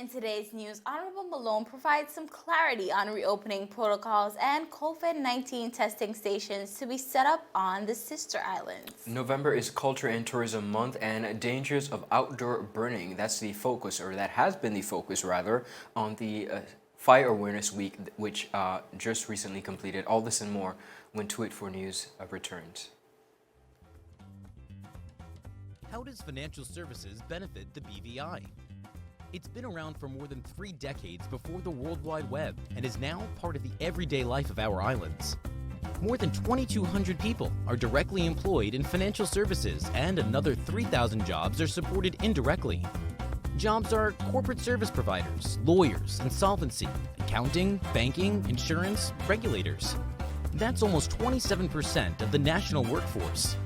In today's news, Honorable Malone provides some clarity on reopening protocols and COVID-19 testing stations to be set up on the sister islands. November is Culture and Tourism Month, and dangers of outdoor burning. That's the focus, or that has been the focus rather, on the Fire Awareness Week, which just recently completed. All this and more when 284 News returns. How does financial services benefit the BVI? It's been around for more than 3 decades before the World Wide Web and is now part of the everyday life of our islands. More than 2,200 people are directly employed in financial services, and another 3,000 jobs are supported indirectly. Jobs are corporate service providers, lawyers, insolvency, accounting, banking, insurance, regulators. That's almost 27% of the national workforce.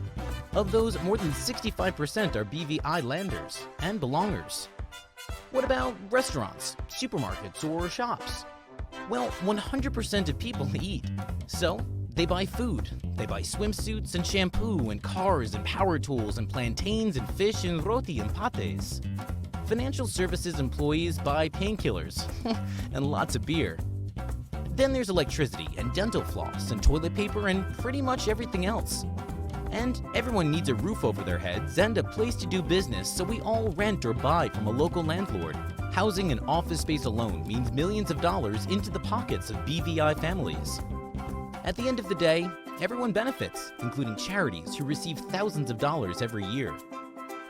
Of those, more than 65% are BVI landers and belongers. What about restaurants, supermarkets, or shops? Well, 100% of people eat. So, they buy food. They buy swimsuits and shampoo and cars and power tools and plantains and fish and roti and pates. Financial services employees buy painkillers and lots of beer. Then there's electricity and dental floss and toilet paper and pretty much everything else. And everyone needs a roof over their heads and a place to do business, so we all rent or buy from a local landlord. Housing and office space alone means millions of dollars into the pockets of BVI families. At the end of the day, everyone benefits, including charities who receive thousands of dollars every year.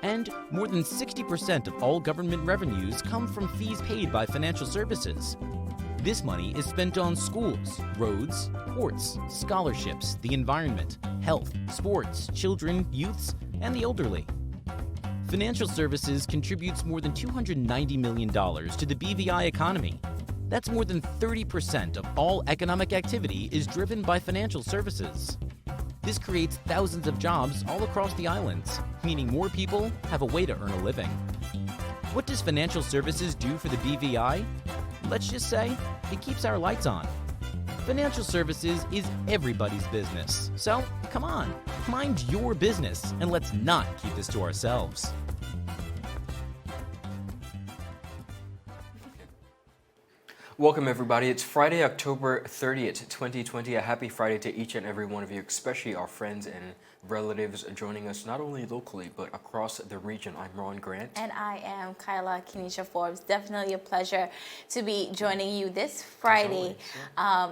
And more than 60% of all government revenues come from fees paid by financial services. This money is spent on schools, roads, ports, scholarships, the environment, health, sports, children, youths, and the elderly. Financial services contributes more than $290 million to the BVI economy. That's more than 30% of all economic activity is driven by financial services. This creates thousands of jobs all across the islands, meaning more people have a way to earn a living. What does financial services do for the BVI? Let's just say it keeps our lights on. Financial services is everybody's business. So, come on, mind your business and let's not keep this to ourselves. Welcome everybody. It's Friday, October 30th, 2020. A happy Friday to each and every one of you, especially our friends and relatives joining us not only locally but across the region. I'm Ron Grant. And I am Kyla Kenesha Forbes. Definitely a pleasure to be joining you this Friday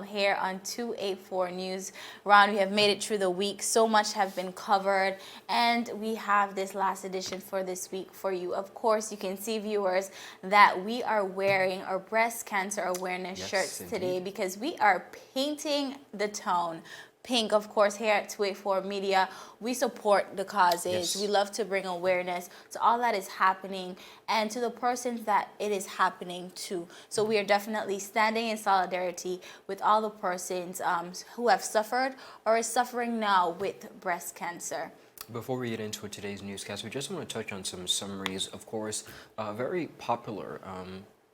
here on 284 News. Ron, we have made it through the week. So much have been covered, and we have this last edition for this week for you. Of course, you can see, viewers, that we are wearing our breast cancer awareness shirts today because we are painting the town pink. Of course, here at 284 Media, we support the causes. We love to bring awareness to all that is happening and to the persons that it is happening to. So we are definitely standing in solidarity with all the persons who have suffered or is suffering now with breast cancer. Before we get into today's newscast, we just want to touch on some summaries. Of course, very popular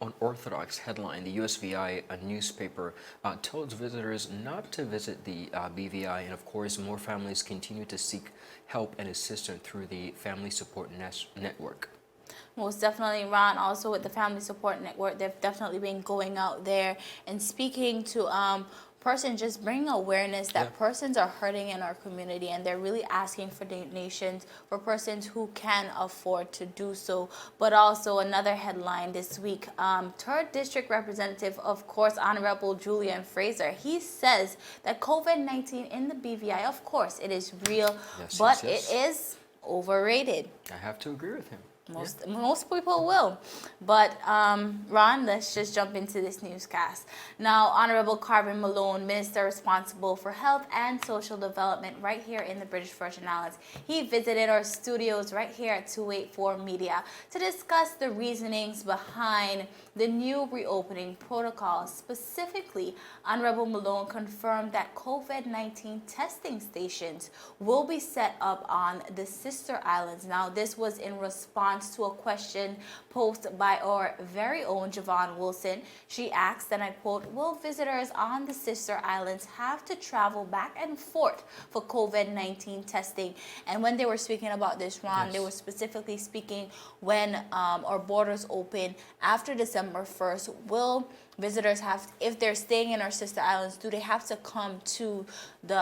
unorthodox headline: the USVI, a newspaper, tells visitors not to visit the BVI, and of course more families continue to seek help and assistance through the Family Support Network. Most definitely, Ron. Also with the Family Support Network, they've definitely been going out there and speaking to persons, just bringing awareness that persons are hurting in our community, and they're really asking for donations for persons who can afford to do so. But also another headline this week, 3rd District Representative, of course, Honorable Julian Fraser, he says that COVID-19 in the BVI, of course, it is real, but it is overrated. I have to agree with him. Most people will. But, Ron, let's just jump into this newscast. Now, Honorable Carvin Malone, Minister responsible for health and social development right here in the British Virgin Islands, he visited our studios right here at 284 Media to discuss the reasonings behind the new reopening protocols. Specifically, Honorable Malone confirmed that COVID-19 testing stations will be set up on the sister islands. Now, this was in response to a question posed by our very own Javon Wilson. She asked, and I quote, "Will visitors on the sister islands have to travel back and forth for COVID-19 testing?" And when they were speaking about this, Ron, they were specifically speaking when our borders open after December December 1st, will visitors have, if they're staying in our sister islands, do they have to come to the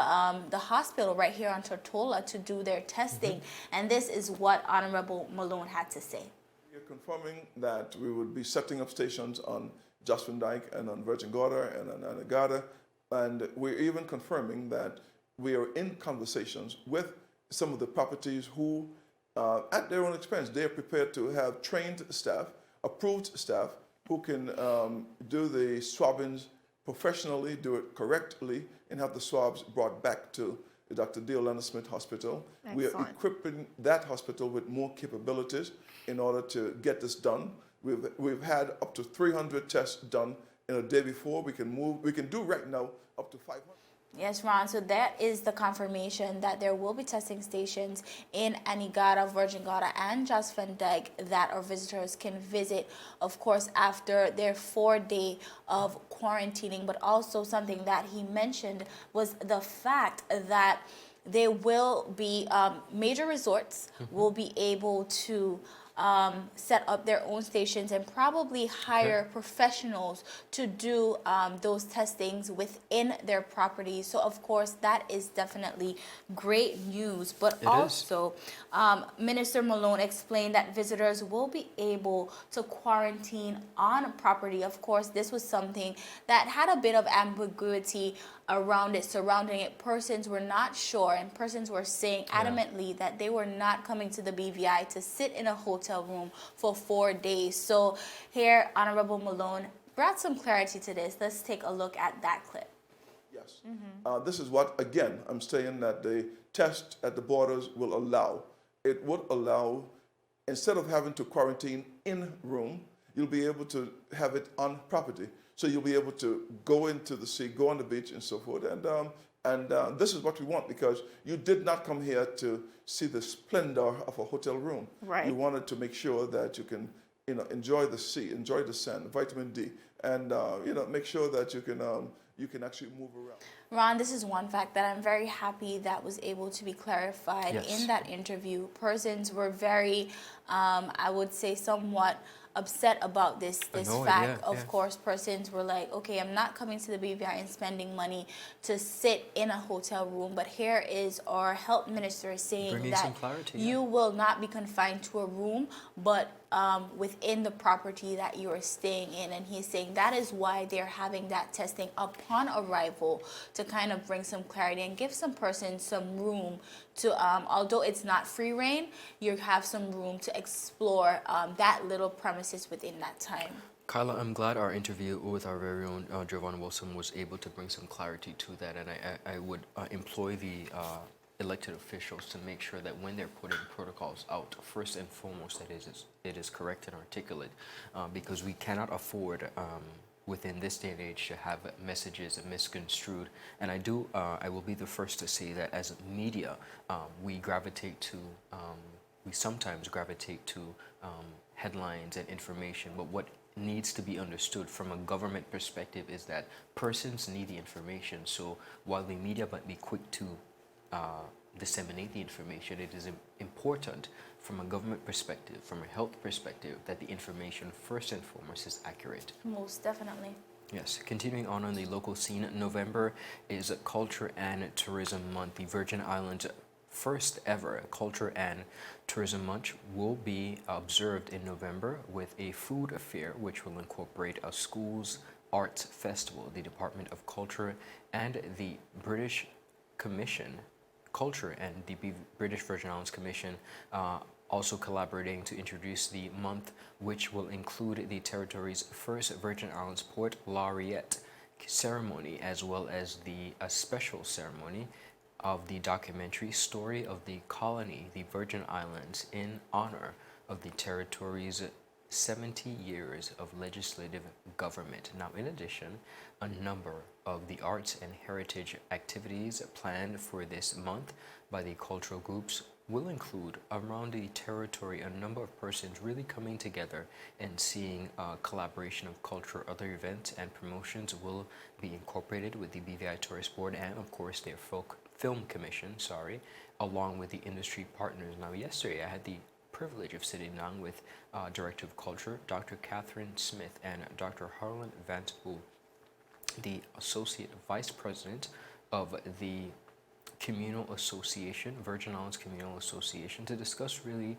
hospital right here on Tortola to do their testing? And this is what Honorable Malone had to say. We are confirming that we will be setting up stations on Jocelyn Dyke and on Virgin Gorda and on Anegada, and we're even confirming that we are in conversations with some of the properties who, at their own expense, they are prepared to have trained staff, approved staff, who can do the swabbings professionally, do it correctly, and have the swabs brought back to the Dr. D. Leonard Smith Hospital. Excellent. We are equipping that hospital with more capabilities in order to get this done. We've had up to 300 tests done in a day before. We can do right now up to 500. Yes, Ron, so that is the confirmation that there will be testing stations in Anegada, Virgin Gorda, and Jocelyn Dyke that our visitors can visit, of course, after their 4-day of quarantining. But also something that he mentioned was the fact that there will be major resorts will be able to set up their own stations and probably hire professionals to do those testings within their properties. So, of course, that is definitely great news. But also, Minister Malone explained that visitors will be able to quarantine on a property. Of course, this was something that had a bit of ambiguity around it, surrounding it. Persons were not sure, and persons were saying adamantly that they were not coming to the BVI to sit in a hotel room for 4 days. So here, Honorable Malone brought some clarity to this. Let's take a look at that clip. Yes. This is what, again, I'm saying that the test at the borders will allow. It would allow, instead of having to quarantine in room, you'll be able to have it on property. So you'll be able to go into the sea, go on the beach, and so forth. And this is what we want, because you did not come here to see the splendor of a hotel room. Right. You wanted to make sure that you can, enjoy the sea, enjoy the sand, vitamin D, and make sure that you can actually move around. Ron, this is one fact that I'm very happy that was able to be clarified in that interview. Persons were very, I would say, somewhat upset about this fact. Of course, persons were like, okay, I'm not coming to the BVI and spending money to sit in a hotel room. But here is our health minister saying Bringing that some clarity, you will not be confined to a room, but within the property that you are staying in. And he's saying that is why they're having that testing upon arrival, to kind of bring some clarity and give some persons some room to, although it's not free reign, you have some room to explore that little premises within that time. Kyla, I'm glad our interview with our very own Giovanna Wilson was able to bring some clarity to that, and I would employ the elected officials to make sure that when they're putting protocols out, first and foremost, that it is correct and articulate, because we cannot afford within this day and age to have messages misconstrued. And I will be the first to say that as media, we sometimes gravitate to headlines and information, but what needs to be understood from a government perspective is that persons need the information. So while the media might be quick to disseminate the information, it is important from a government perspective, from a health perspective, that the information first and foremost is accurate. Most definitely. Yes, continuing on the local scene, November is Culture and Tourism Month. The Virgin Islands' first ever Culture and Tourism Month will be observed in November with a food fair which will incorporate a schools arts festival. The Department of Culture and the British Commission, Culture and the British Virgin Islands Commission also collaborating to introduce the month, which will include the territory's first Virgin Islands Port Laureate ceremony, as well as the special ceremony of the documentary Story of the Colony, the Virgin Islands, in honor of the territory's 70 years of legislative government. Now, in addition, a number of the arts and heritage activities planned for this month by the cultural groups will include around the territory a number of persons really coming together and seeing collaboration of culture. Other events and promotions will be incorporated with the BVI Tourist Board and, of course, their film commission, along with the industry partners. Now, yesterday I had the privilege of sitting down with Director of Culture, Dr. Catherine Smith, and Dr. Harlan Vantapool, the Associate Vice President of the Communal Association, Virgin Islands Communal Association, to discuss really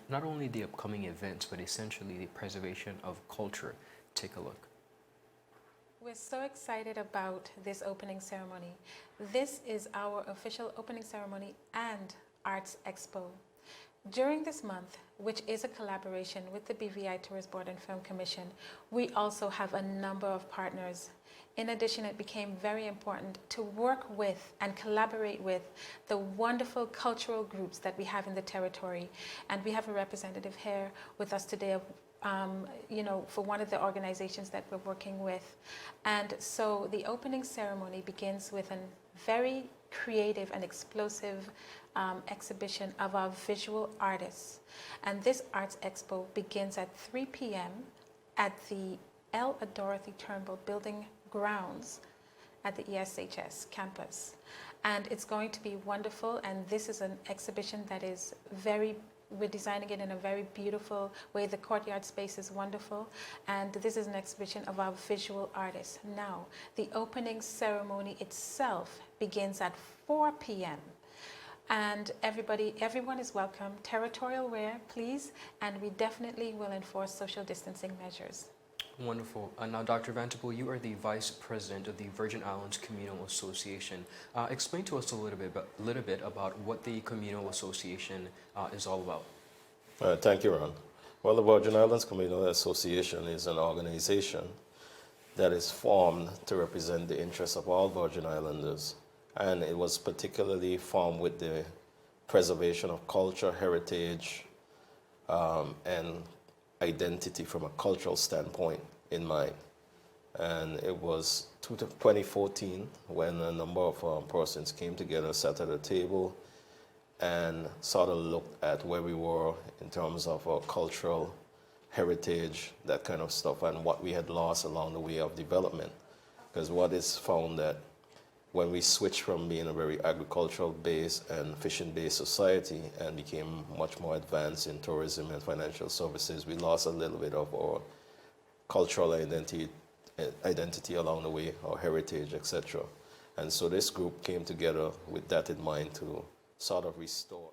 not only the upcoming events, but essentially the preservation of culture. Take a look. We're so excited about this opening ceremony. This is our official opening ceremony and Arts Expo. During this month, which is a collaboration with the BVI Tourist Board and Film Commission, we also have a number of partners. In addition, it became very important to work with and collaborate with the wonderful cultural groups that we have in the territory. And we have a representative here with us today of for one of the organizations that we're working with. And so the opening ceremony begins with a very creative and explosive exhibition of our visual artists. And this Arts Expo begins at 3 p.m. at the L. Dorothy Turnbull Building grounds at the ESHS campus. And it's going to be wonderful, and this is an exhibition that is we're designing it in a very beautiful way. The courtyard space is wonderful, and this is an exhibition of our visual artists. Now, the opening ceremony itself begins at 4 p.m. And everyone is welcome. Territorial wear, please, and we definitely will enforce social distancing measures. Wonderful. Now, Dr. Vantapool, you are the Vice President of the Virgin Islands Communal Association. Explain to us a little bit about what the Communal Association is all about. Thank you, Ron. Well, the Virgin Islands Communal Association is an organization that is formed to represent the interests of all Virgin Islanders. And it was particularly formed with the preservation of culture, heritage, and identity from a cultural standpoint in mind. And it was 2014 when a number of persons came together, sat at a table, and sort of looked at where we were in terms of our cultural heritage, that kind of stuff, and what we had lost along the way of development. Because what is found that when we switched from being a very agricultural-based and fishing-based society and became much more advanced in tourism and financial services, we lost a little bit of our cultural identity along the way, our heritage, etc. And so this group came together with that in mind to sort of restore.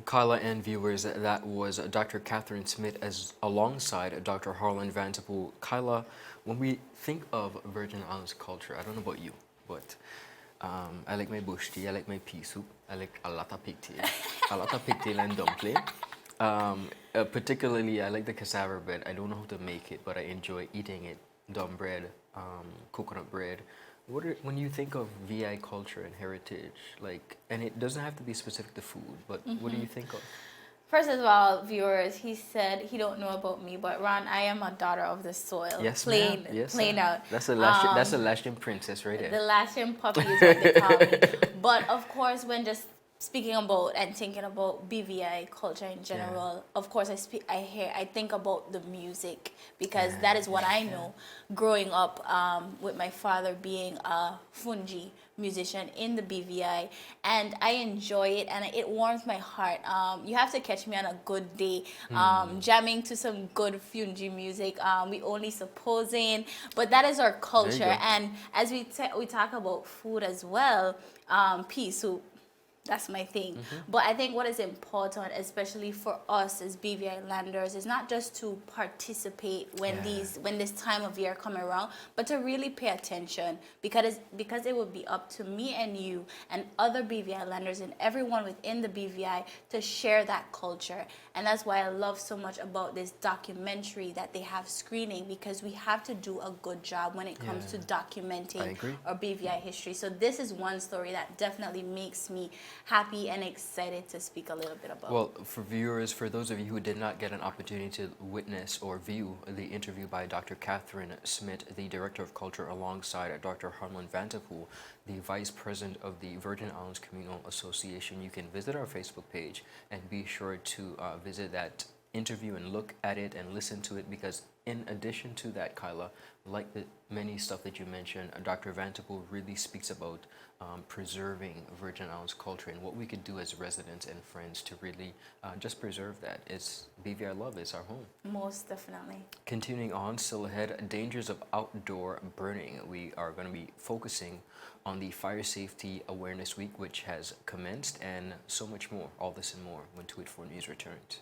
Kyla and viewers, that was Dr. Catherine Smith alongside Dr. Harlan Vantapool. Kyla, when we think of Virgin Islands culture, I don't know about you, but I like my bush tea, I like my pea soup, I like a lot of pigtail, and dumpling. Particularly, I like the cassava bread. I don't know how to make it, but I enjoy eating it. Dumb bread, coconut bread. When you think of VI culture and heritage, and it doesn't have to be specific to food, but what do you think of? First of all, viewers, he said he don't know about me, but Ron, I am a daughter of the soil. Yes, plain, ma'am. Yes, plain out. That's a Lashin princess right there. The Lashin puppy is what they call me. But of course, when just speaking about and thinking about BVI culture in general, of course, I think about the music, because that is what I know. Growing up with my father being a fungi musician in the BVI, and I enjoy it, and it warms my heart. You have to catch me on a good day, jamming to some good fungi music. We only supposing, but that is our culture. And as we talk about food as well, pea soup. That's my thing. But I think what is important, especially for us as BVI landers, is not just to participate when this time of year come around, but to really pay attention, because it would be up to me and you and other BVI landers and everyone within the BVI to share that culture. And that's why I love so much about this documentary that they have screening, because we have to do a good job when it comes to documenting our BVI history. So this is one story that definitely makes me happy and excited to speak a little bit about. Well, for those of you who did not get an opportunity to witness or view the interview by Dr. Catherine Smith, the Director of Culture, alongside Dr. Harlan Vantapool, the Vice President of the Virgin Islands Communal Association, you can visit our Facebook page and be sure to visit that interview and look at it and listen to it, because in addition to that, Kyla, like the many stuff that you mentioned, Dr. Vantabul really speaks about preserving Virgin Islands culture and what we could do as residents and friends to really just preserve that. It's BVI Love is our home. Most definitely. Continuing on, still ahead, dangers of outdoor burning. We are going to be focusing on the Fire Safety Awareness Week, which has commenced, and so much more. All this and more when 284 News returns.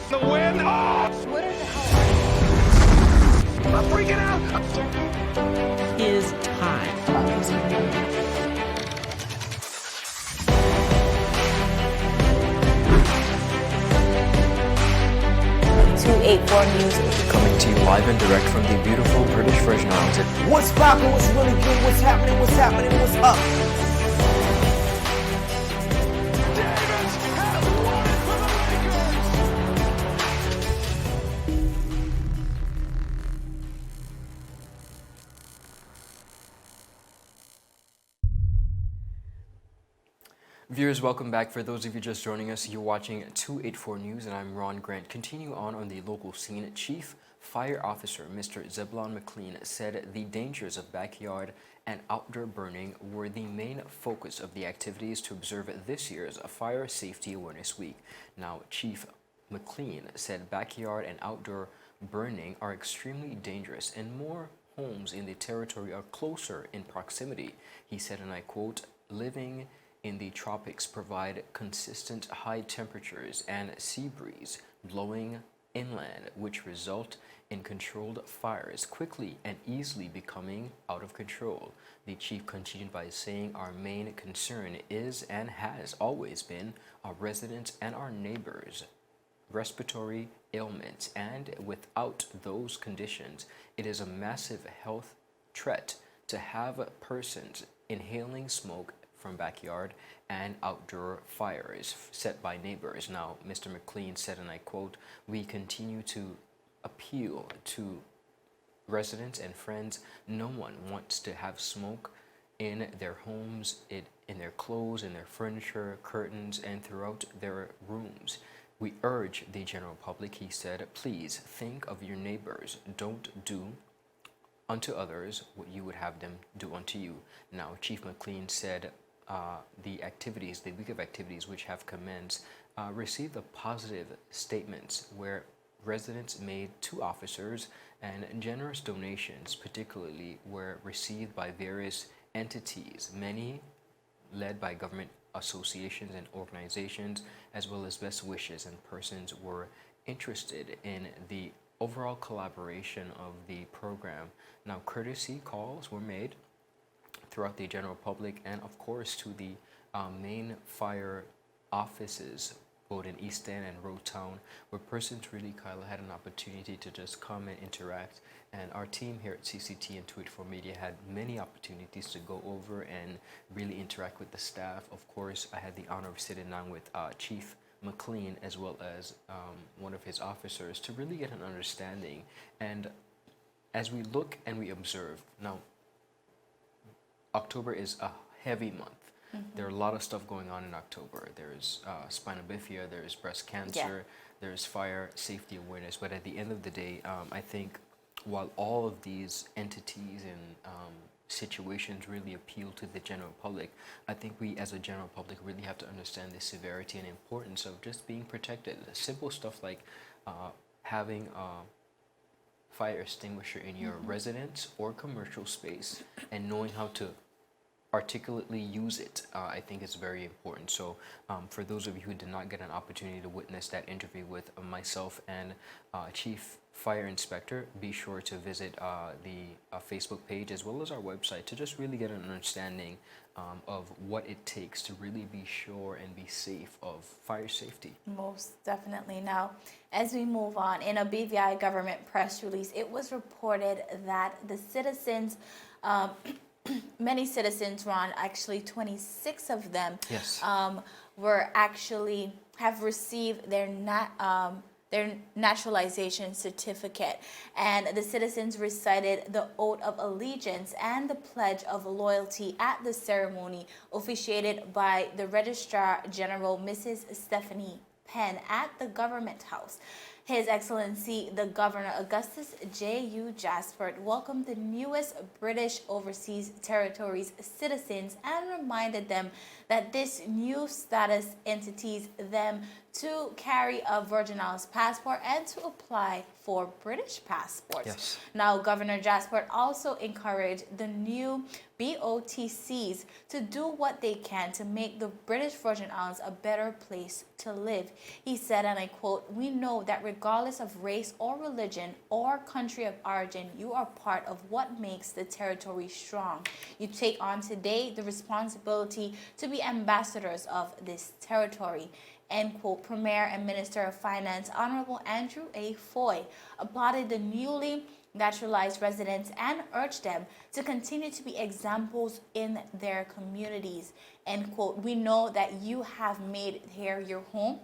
The wind! Oh! What are the hell? I'm freaking out! Is time. 284 News. Coming to you live and direct from the beautiful British Virgin Islands. What's poppin', what's really good, what's happening, what's up? Davis has won it for the Lakers! Viewers, welcome back. For those of you just joining us, you're watching 284 News, and I'm Ron Grant. Continue on the local scene. Chief Fire Officer Mr. Zebulon McLean said the dangers of backyard and outdoor burning were the main focus of the activities to observe this year's Fire Safety Awareness Week. Now, Chief McLean said backyard and outdoor burning are extremely dangerous, and more homes in the territory are closer in proximity. He said, and I quote, "Living in the tropics provide consistent high temperatures and sea breeze blowing inland, which result in controlled fires quickly and easily becoming out of control." The chief continued by saying, "Our main concern is and has always been our residents and our neighbors' respiratory ailments, and without those conditions, it is a massive health threat to have persons inhaling smoke from backyard and outdoor fires set by neighbors." Now, Mr. McLean said, and I quote, "We continue to appeal to residents and friends. No one wants to have smoke in their homes, in their clothes, in their furniture, curtains, and throughout their rooms. We urge the general public," he said, "please think of your neighbors. Don't do unto others what you would have them do unto you." Now, Chief McLean said the week of activities which have commenced, received the positive statements where residents made to officers, and generous donations particularly were received by various entities, many led by government associations and organizations, as well as best wishes, and persons were interested in the overall collaboration of the program. Now, courtesy calls were made throughout the general public, and of course to the main fire offices both in East End and Road Town, where persons really, Kyla, had an opportunity to just come and interact. And our team here at CCT and 284 Media had many opportunities to go over and really interact with the staff. Of course, I had the honor of sitting down with Chief McLean as well as one of his officers to really get an understanding. And as we look and we observe, now October is a heavy month. There are a lot of stuff going on in October. There's spina bifida, there's breast cancer, there's fire safety awareness. But at the end of the day, I think while all of these entities and situations really appeal to the general public, I think we as a general public really have to understand the severity and importance of just being protected. Simple stuff like having a fire extinguisher in your residence or commercial space and knowing how to articulately use it, I think is very important. So for those of you who did not get an opportunity to witness that interview with myself and Chief Fire Inspector, be sure to visit the Facebook page as well as our website to just really get an understanding of what it takes to really be sure and be safe of fire safety. Most definitely. Now, as we move on, in a BVI government press release, it was reported that the citizens many citizens, Ron, actually 26 of them, yes, were actually have received their their naturalization certificate. And the citizens recited the oath of allegiance and the pledge of loyalty at the ceremony officiated by the Registrar General Mrs. Stephanie Penn at the Government House. His Excellency the Governor Augustus J.U. Jasper welcomed the newest British Overseas Territories citizens and reminded them that this new status entities them to carry a Virgin Islands passport and to apply for British passports. Yes. Now, Governor Jasper also encouraged the new BOTCs to do what they can to make the British Virgin Islands a better place to live. He said, and I quote, "We know that regardless of race or religion or country of origin, you are part of what makes the territory strong. You take on today the responsibility to be ambassadors of this territory." End quote. Premier and Minister of Finance, Honorable Andrew A. Foy, applauded the newly naturalized residents and urged them to continue to be examples in their communities. End quote. "We know that you have made here your home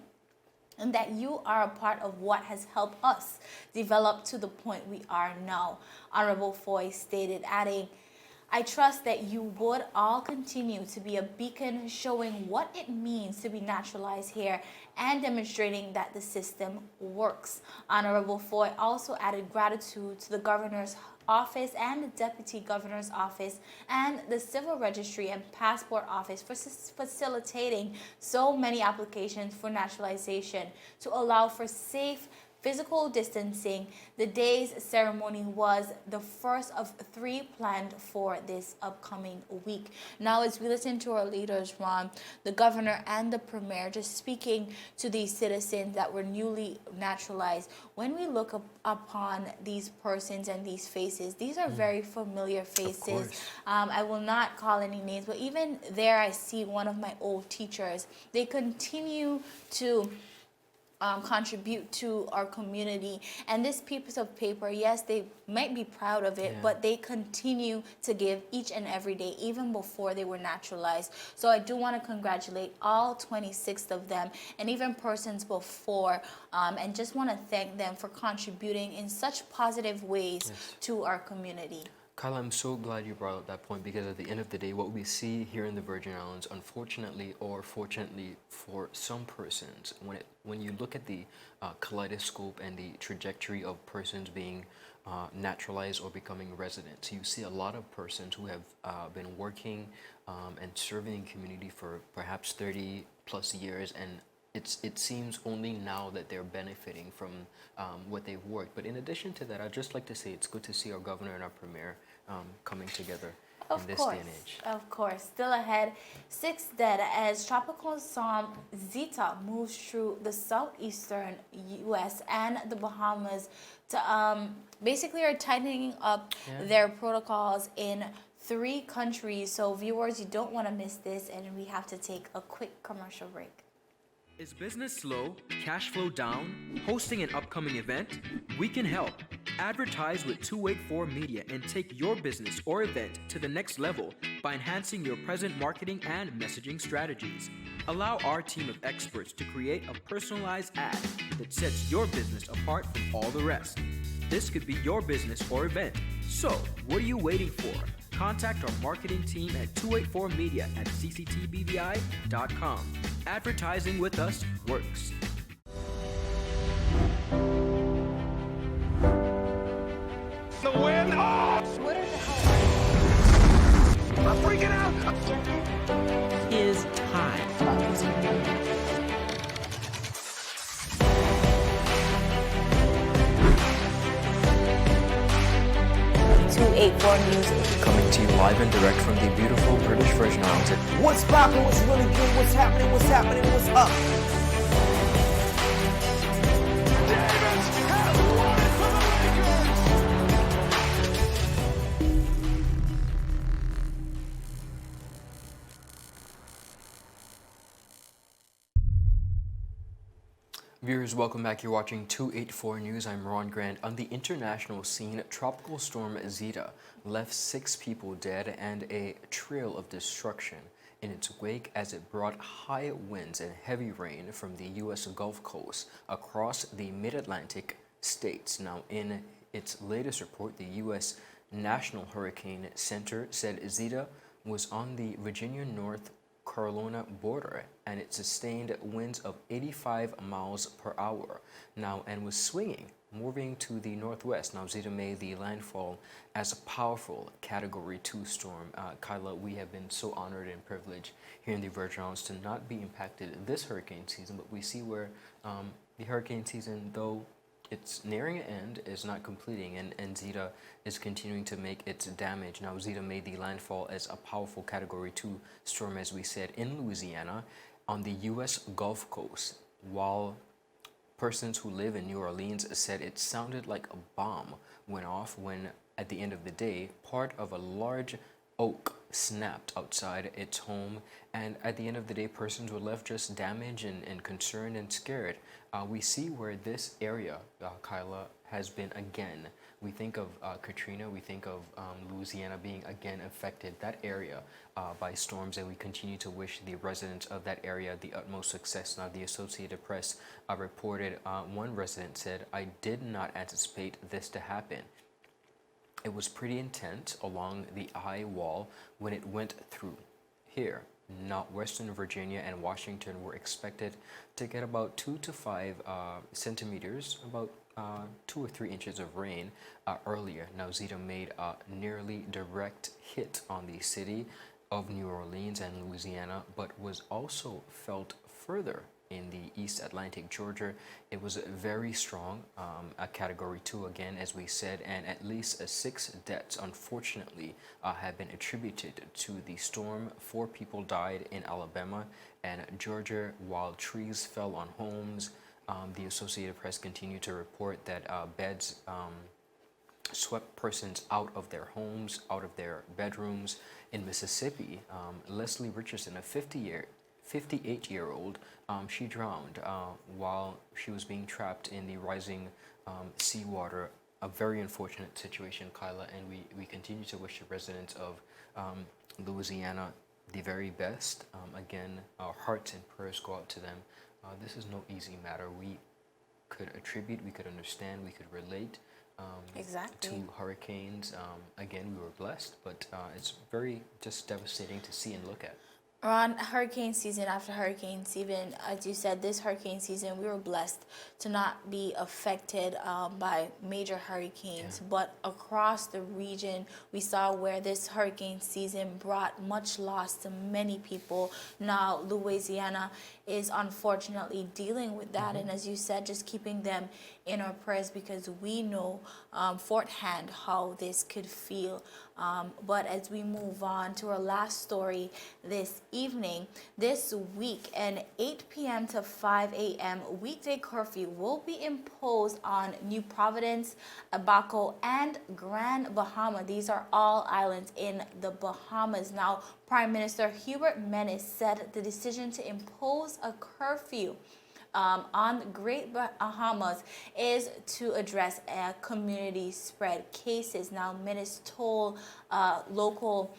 and that you are a part of what has helped us develop to the point we are now," Honorable Foy stated, adding, "I trust that you would all continue to be a beacon showing what it means to be naturalized here and demonstrating that the system works." Honorable Foy also added gratitude to the Governor's Office and the Deputy Governor's Office and the Civil Registry and Passport Office for facilitating so many applications for naturalization to allow for safe physical distancing. The day's ceremony was the first of 3 planned for this upcoming week. Now, as we listen to our leaders, Ron, the governor and the premier, just speaking to these citizens that were newly naturalized, when we look upon these persons and these faces, these are very familiar faces. I will not call any names, but even there I see one of my old teachers. They continue to contribute to our community, and this piece of paper, yes, they might be proud of it, but they continue to give each and every day, even before they were naturalized. So I do want to congratulate all 26 of them and even persons before, and just want to thank them for contributing in such positive ways to our community. Kyla, I'm so glad you brought up that point, because at the end of the day, what we see here in the Virgin Islands, unfortunately or fortunately for some persons, when you look at the kaleidoscope and the trajectory of persons being naturalized or becoming residents, you see a lot of persons who have been working and serving the community for perhaps 30 plus years, and it seems only now that they're benefiting from what they've worked. But in addition to that, I'd just like to say it's good to see our governor and our premier coming together in this day and age. Of course. Still ahead, 6 dead as Tropical Storm Zeta moves through the southeastern U.S. and the Bahamas to basically are tightening up their protocols in 3 countries. So viewers, you don't want to miss this, and we have to take a quick commercial break. Is business slow, cash flow down, hosting an upcoming event? We can help. Advertise with 284 Media and take your business or event to the next level by enhancing your present marketing and messaging strategies. Allow our team of experts to create a personalized ad that sets your business apart from all the rest. This could be your business or event. So, what are you waiting for? Contact our marketing team at 284media@cctbvi.com. Advertising with us works. The win. Oh! What are the hell? I'm freaking out. Is time. 284 News. Coming to you live and direct from the beautiful British Virgin Islands. What's poppin', what's really good, what's happening, what's up? Davis has won it for the Viewers, welcome back. You're watching 284 News. I'm Ron Grant. On the international scene, Tropical Storm Zeta left 6 people dead and a trail of destruction in its wake as it brought high winds and heavy rain from the U.S. Gulf Coast across the mid-Atlantic states. Now, in its latest report, the U.S. National Hurricane Center said Zeta was on the Virginia North Carolina border, and it sustained winds of 85 miles per hour now and was swinging, moving to the northwest. Now, Zeta made the landfall as a powerful Category 2 storm. Kyla, we have been so honored and privileged here in the Virgin Islands to not be impacted this hurricane season, but we see where the hurricane season, though it's nearing an end, is not completing, and Zeta is continuing to make its damage. Now, Zeta made the landfall as a powerful Category 2 storm, as we said, in Louisiana on the U.S. Gulf Coast, while persons who live in New Orleans said it sounded like a bomb went off when, at the end of the day, part of a large oak snapped outside its home, and at the end of the day, persons were left just damaged and concerned and scared. We see where this area, Kyla, has been again. We think of Katrina, we think of Louisiana being again affected, that area, by storms, and we continue to wish the residents of that area the utmost success. Now, the Associated Press reported one resident said, "I did not anticipate this to happen. It was pretty intense along the eye wall when it went through here. Not Western Virginia and Washington were expected to get about 2 to 5 centimeters, about 2 or 3 inches of rain earlier." Now, Zeta made a nearly direct hit on the city of New Orleans and Louisiana, but was also felt further in the East Atlantic, Georgia. It was very strong, a Category 2 again, as we said, and at least 6 deaths, unfortunately, have been attributed to the storm. 4 people died in Alabama and Georgia, while trees fell on homes. The Associated Press continued to report that beds swept persons out of their homes, out of their bedrooms. In Mississippi, Leslie Richardson, a 58-year-old, she drowned while she was being trapped in the rising seawater. A very unfortunate situation, Kyla, and we continue to wish the residents of Louisiana the very best. Again, our hearts and prayers go out to them. This is no easy matter. We could attribute, we could understand, we could relate Exactly. to hurricanes. Again, we were blessed, but it's very just devastating to see and look at. Ron, hurricane season after hurricane season, as you said, this hurricane season, we were blessed to not be affected by major hurricanes. Yeah. But across the region, we saw where this hurricane season brought much loss to many people. Now, Louisiana is unfortunately dealing with that. And as you said, just keeping them in our prayers, because we know firsthand how this could feel. But as we move on to our last story this evening, this week, an 8 p.m. to 5 a.m. weekday curfew will be imposed on New Providence, Abaco, and Grand Bahama. These are all islands in the Bahamas. Now, Prime Minister Hubert Menes said the decision to impose a curfew on Great Bahamas is to address community spread cases. Now, Menes told local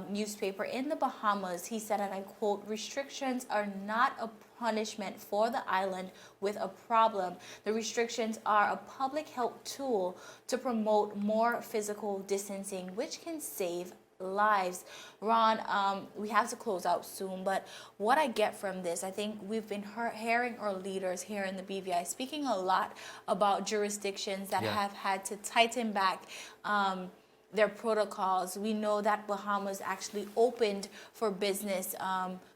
newspaper in the Bahamas, he said, and I quote, "Restrictions are not a punishment for the island with a problem. The restrictions are a public health tool to promote more physical distancing, which can save lives." Ron, we have to close out soon, but what I get from this, I think we've been hearing our leaders here in the BVI speaking a lot about jurisdictions that have had to tighten back their protocols. We know that Bahamas actually opened for business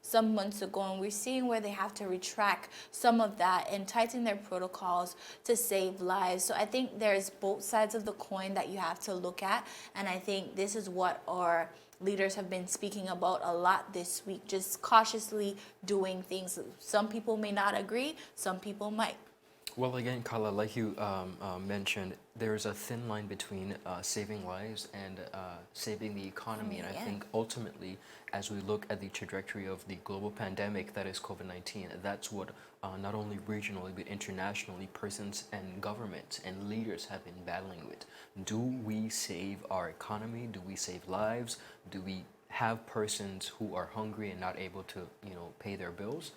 some months ago, and we're seeing where they have to retract some of that and tighten their protocols to save lives. So I think there's both sides of the coin that you have to look at, and I think this is what our leaders have been speaking about a lot this week, just cautiously doing things. Some people may not agree, some people might. Well, again, Carla, like you mentioned, there's a thin line between saving lives and saving the economy. And I think ultimately, as we look at the trajectory of the global pandemic that is COVID-19, that's what not only regionally but internationally persons and governments and leaders have been battling with. Do we save our economy? Do we save lives? Do we have persons who are hungry and not able to, pay their bills.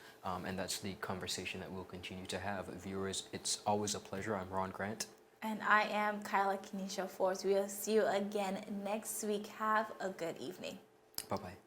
And that's the conversation that we'll continue to have. Viewers, it's always a pleasure. I'm Ron Grant. And I am Kyla Kenesha Forbes. We'll see you again next week. Have a good evening. Bye-bye.